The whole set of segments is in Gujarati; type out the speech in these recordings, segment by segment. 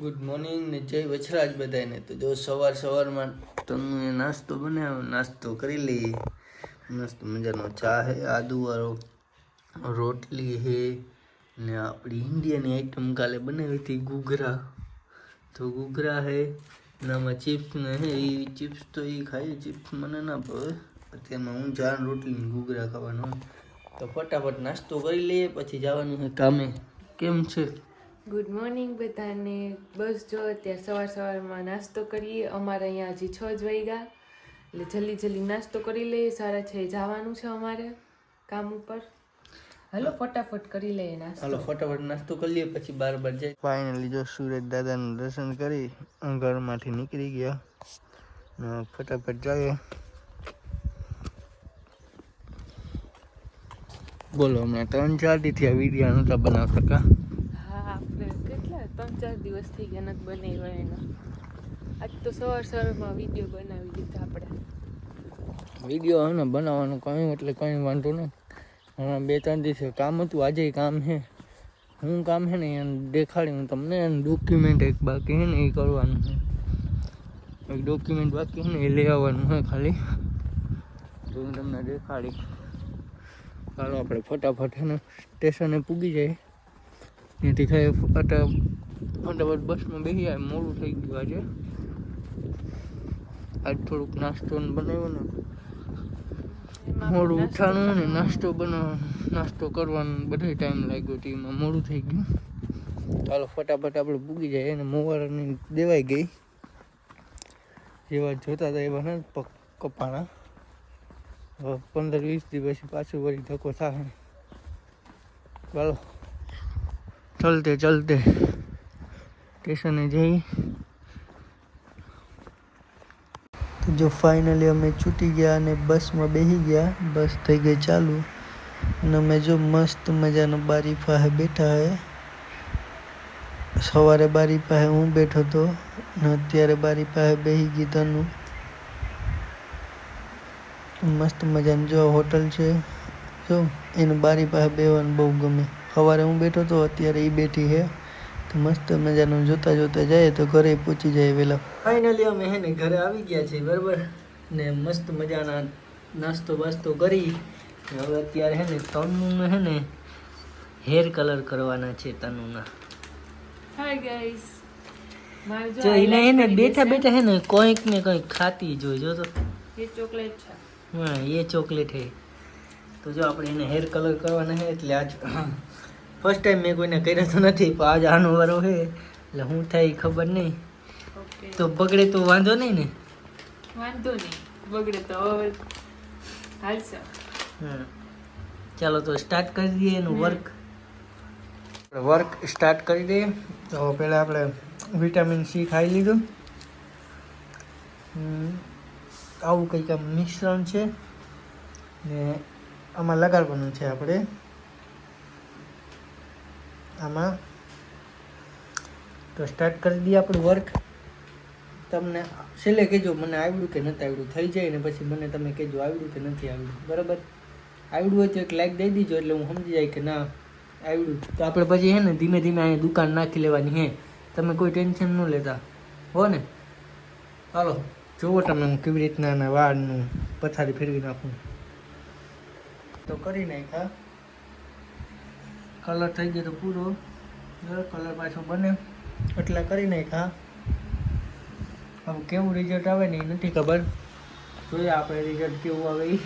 ગુડ મોર્નિંગ ને જય વછરાજ બધાને. તો જો સવારમાં તમે નાસ્તો બનાવ્યો, નાસ્તો કરી લઈએ. મસ્ત મજાનો ચા હે, આદુવાળો રોટલી હે ને આપણી ઇન્ડિયન આઈટમ કાલે બનાવી હતી ઘૂઘરા. તો ઘૂઘરા હે ને આમાં ચિપ્સ ને હે. એ ચિપ્સ તો એ ખાઈ, ચિપ્સ મને ના ભાવે. તેમાં હું જાન રોટલી ને ઘૂઘરા ખાવાનું. તો ફટાફટ નાસ્તો કરી લઈએ, પછી જવાનું છે કામે. કેમ છે? ગુડ મોર્નિંગ બધાને. બસ જો અત્યારે સવારમાં નાસ્તો કરીએ. અમારે અહીંયા હજી 6 જ વાગ્યા, એટલે જલ્દી નાસ્તો કરી લઈએ. 6:30 જવાનું છે અમારે કામ ઉપર. હાલો ફટાફટ કરી લઈએ નાસ્તો. હાલો ફટાફટ નાસ્તો કરી લઈએ, પછી બાર જાય. ફાઇનલી જો સુરજ દાદાનું દર્શન કરી ઘરમાંથી નીકળી ગયા. ફટાફટ જઈએ. બોલો, હમણાં 3-4 દી થયા વિડીયો નહોતા બનાવતા કા? હા, આપણે કેટલા 3-4 દિવસ થઈ ગયા નથી બનાવ્યો એનો. આજ તો સવારમાં વિડીયો બનાવી દીધા આપણે. વિડીયો હે ને બનાવવાનું કહ્યું એટલે કંઈ વાંધો નહીં. હમણાં 2-3 દિવસ કામ હતું, આજે કામ છે. હું કામ છે ને એને દેખાડ્યું તમને. ડોક્યુમેન્ટ એક બાકી છે ને એ કરવાનું છે. એક ડોક્યુમેન્ટ બાકી છે ને એ લઈ આવવાનું છે ખાલી. તો હું તમને દેખાડી. ચાલો આપણે ફટાફટ છે ને સ્ટેશને પૂગી જાય. ત્યાંથી ખાઈ ફટાફટ બસમાં બેસી જાય. મોડું થઈ ગયું આજે. આજ થોડુંક નાસ્તો બનાવ્યો ને, મોડું ઉઠાણું ને નાસ્તો બનાવવાનો, નાસ્તો કરવાનો બધો ટાઈમ લાગ્યો. એમાં મોડું થઈ ગયું. ચાલો ફટાફટ આપણે પૂગી જાય. એને મોવારાની દેવાઈ ગઈ. જેવા જોતા હતા એવા ને કપાણા. 15-20 દિવસ પછી પાછું વળી ધક્કો થાય. ચાલો ચલતે સ્ટેશને જઈ. તો જો ફાઇનલી અમે છૂટી ગયા અને બસમાં બેસી ગયા. બસ થઈ ગઈ ચાલુ અને અમે જો મસ્ત મજાનો બારી પાસે બેઠા હે. સવારે બારી પાસે હું બેઠો હતો ને અત્યારે બારી પાસે બેસી ગઈ તનું. મસ્ત મજાની જો હોટલ છે. જો એને બારી પાસે બેસવાનું બહુ ગમે. સવારે હું બેઠો હતો, અત્યારે એ બેઠી છે. તો મસ્ત મજાનું જોતા જાય તો ઘરે પહોંચી જાય વહેલા. ફાઇનલી અમે હે ને ઘરે આવી ગયા છીએ, બરાબર ને. મસ્ત મજાના નાસ્તો બાસ્તો કરી. હવે અત્યારે હે ને તનુને હે ને હેર કલર કરવાના છે તનુના. Hi guys. જો એને હે ને બેઠા હે ને કોઈક ને કંઈક ખાતી જોઈ તો. ये चॉकलेट है. હા, એ ચોકલેટ હે. તો જો આપણે એને હેર કલર કરવાના છે એટલે આજ ફર્સ્ટ ટાઈમ મેં કોઈને કર્યા તો નથી, પણ આજ આનો વારો છે એટલે શું થાય ખબર નહીં. તો બગડે તો વાંધો નહીં ને? વાંધો નહીં, બગડે તો હાલશે. હા, ચાલો તો સ્ટાર્ટ કરી દઈએ એનું વર્ક સ્ટાર્ટ કરી દઈએ. તો પહેલાં આપણે વિટામિન સી ખાઈ લીધું. આવું કંઈક આમ મિશ્રણ છે ને આમાં લગાડવાનું છે આપણે. આમાં તો સ્ટાર્ટ કરી દઈએ આપણું વર્ક. તમને છેલ્લે કહેજો મને આવડ્યું કે નથી આવડ્યું. થઈ જાય ને પછી મને તમે કહેજો આવડ્યું કે નથી આવડ્યું. બરાબર? આવડ્યું હોય તો એક લાઈક દઈ દીજો એટલે હું સમજી જાય કે ના આવડ્યું. તો આપણે પછી હે ને ધીમે અહીંયા દુકાન નાખી લેવાની હે. તમે કોઈ ટેન્શન ન લેતા હો ને. ચાલો જુઓ તમે હું કેવી રીતના વાળનું પથારી ફેરવી નાખું. તો કરી નાખ્યા. કલર થઈ ગયો તો પૂરો. કલર પાછો બને એટલા કરી નાખ્યા. હવે કેવું રિઝલ્ટ આવે ને એ નથી ખબર. જોઈએ આપણે રિઝલ્ટ કેવું આવે એ.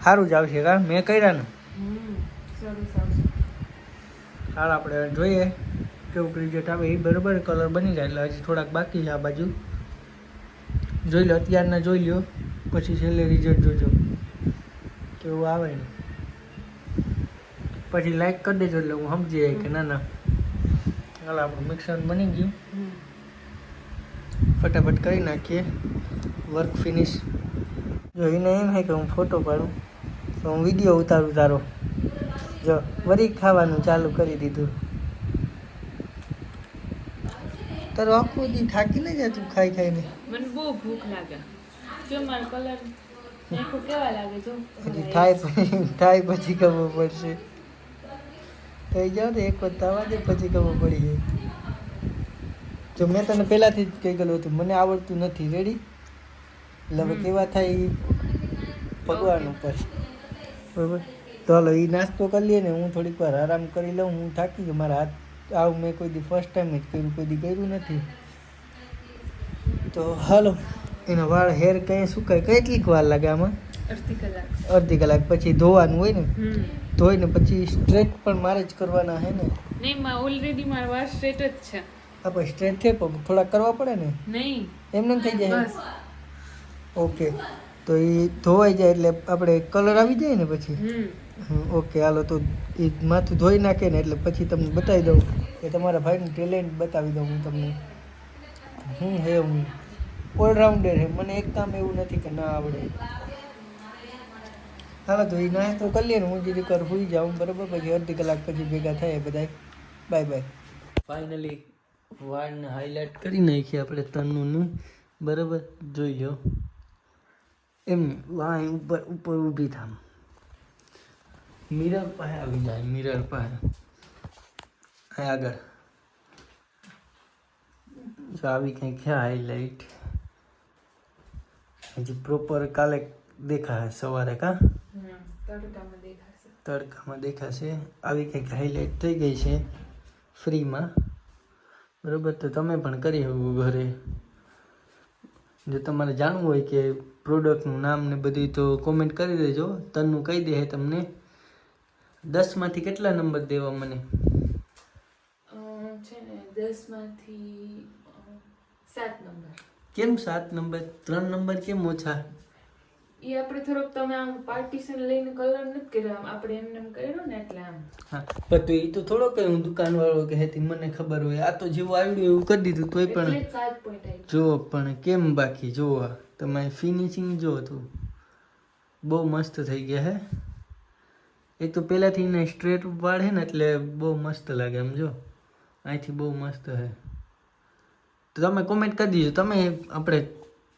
સારું જ આવશે કા? મેં કર્યા ને. હાલ આપણે જોઈએ કેવું રિઝલ્ટ આવે એ. બરાબર, કલર બની જાય એટલે હજી થોડાક બાકી છે આ બાજુ. જોઈ લો અત્યારના, જોઈ લો પછી છેલ્લે રિઝલ્ટ જોજો કેવું આવે ને. પછી લાઈક કરી દેજો એટલે હું સમજી જાય કે ના. ચાલો આપણું મિક્સર બની ગયું. ફટાફટ કરી નાખીએ વર્ક ફિનિશ. જો એને એમ છે કે હું ફોટો પાડું તો હું વિડીયો ઉતારું તારો. જો વરી ખાવાનું ચાલુ કરી દીધું. તારો આખું દી થાકી ન જતું ખાઈને? મને બહુ ભૂખ લાગે. જો મારો કલર દેખો કેવા લાગે. જો હજી થાય પછી ખબર પડશે. થઈ જાવ તો એક વખત આવવા દે પછી ખબર પડી જાય. જો મેં તને પહેલાંથી જ કહી ગયેલું હતું મને આવડતું નથી. રેડી? એટલે હવે કેવા થાય ઈ ભગવાન ઉપર. બરાબર, તો હાલો એ નાસ્તો કરી લઈએ ને હું થોડીક વાર આરામ કરી લઉં. હું થાકી ગયો, મારા હાથ આવું મેં કોઈ દી ફર્સ્ટ ટાઈમ જ કર્યું, કોઈ દી કર્યું નથી. તો હાલો, એના વાળ હેર કંઈ સુકાય કેટલીક વાર લાગે આમાં? અડધી કલાક પછી ધોવાનું હોય ને, ધોઈને પછી સ્ટ્રેટ પણ મારે જ કરવાના હે ને? નહીં, ઓલરેડી મારા વાળ સ્ટ્રેટ જ છે. આપણે સ્ટ્રેટ છે પણ થોડા કરવા પડે ને? નહીં, એમને થઈ જાય. ઓકે, તો એ ધોવાઈ જાય એટલે આપણે કલર આવી જાય ને પછી. ઓકે હાલો, તો એ માથું ધોઈ નાખે ને એટલે પછી તમને બતાવી દઉં કે તમારા ભાઈનું ટેલેન્ટ બતાવી દઉં હું તમને. હે હું ઓલરાઉન્ડર હે, મને એક કામ એવું નથી કે ના આવડે. હાલો, તો એ નાસ્તો કરી લે ને હું જીરી કર સુઈ જાઉં. બરાબર, પછી અડધી કલાક પછી ભેગા થાય બધા. Bye bye. ફાઇનલી વાળને હાઇલાઇટ કરી નાખી આપણે તનુનું. બરાબર, જોઈ લો એમ વાય ઉપર ઉપર ઊભી થામ. મિરર પાસે આવી જાય, મિરર પાસે આગળ જો આવી કંઈક છે હાઇલાઇટ. હજી પ્રોપર કાલે દેખાશે સવારે. તડકામાં દેખાશે. આવી કંઈક હાઇલાઇટ થઈ ગઈ છે ફ્રીમાં. બરાબર, તો તમે પણ કરી શકો ઘરે. જો તમારે જાણવું હોય કે પ્રોડક્ટનું નામ ને બધું તો કોમેન્ટ કરી દેજો. તન્નું કહી દે તમને. 10 માંથી કેટલા નંબર દેવા મને? છે ને 10 માંથી 7 નંબર. કેમ 7 નંબર? 3 નંબર કેમ ઓછા? એ આપણે થોડોક તમે આમ પાર્ટીશન લઈને કલર નથી કર્યો, આપણે એમને એમ કર્યો ને એટલે આમ. હા, પણ તો એ તો થોડો કઈ હું દુકાનવાળો કે હેતી મને ખબર હોય. આ તો જેવું આવડ્યું એવું કરી દીધું તોય પણ એટલે 7 પોઈન્ટ આવી. જો પણ કેમ બાકી જો તમારી ફિનિશિંગ જો તું બહુ મસ્ત થઈ ગયા હે. એક તો પહેલાંથી એને સ્ટ્રેટ વાળ હે ને એટલે બહુ મસ્ત લાગે. એમ જો અહીંથી બહુ મસ્ત હે. તો તમે કોમેન્ટ કરી દીજો. તમે આપણે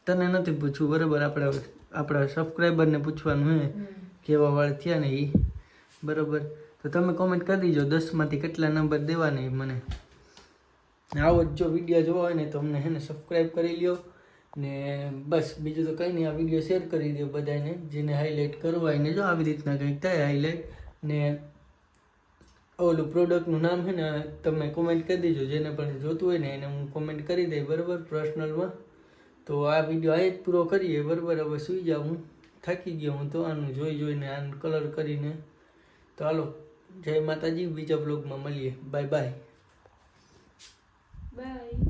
તને નથી પૂછવું બરાબર, આપણા સબસ્ક્રાઈબરને પૂછવાનું હે કેવા વાળ થયા ને એ. બરાબર, તો તમે કોમેન્ટ કરી દીજો 10 માંથી કેટલા નંબર દેવાના એ મને. આવો જ જો વિડીયો જોવો હોય ને તો અમને હે ને સબસ્ક્રાઈબ કરી લ્યો ને બસ. બીજું તો કંઈ નહીં, આ વિડીયો શેર કરી દો બધાને જેને હાઇલાઇટ કરવા એને. જો આવી રીતના કંઈક થાય હાઇલાઇટ. ને ઓલું પ્રોડક્ટનું નામ છે ને તમે કોમેન્ટ કરી દેજો. જેને પણ જોતું હોય ને એને હું કોમેન્ટ કરી દઈ બરાબર પર્સનલમાં. તો આ વિડીયો આ જ પૂરો કરીએ બરાબર. હવે સૂઈ જાઉં, હું થાકી ગયો હું તો આનું જોઈને આનું કલર કરીને. તો હાલો, જય માતાજી. બીજા બ્લોગમાં મળીએ. Bye bye. બાય.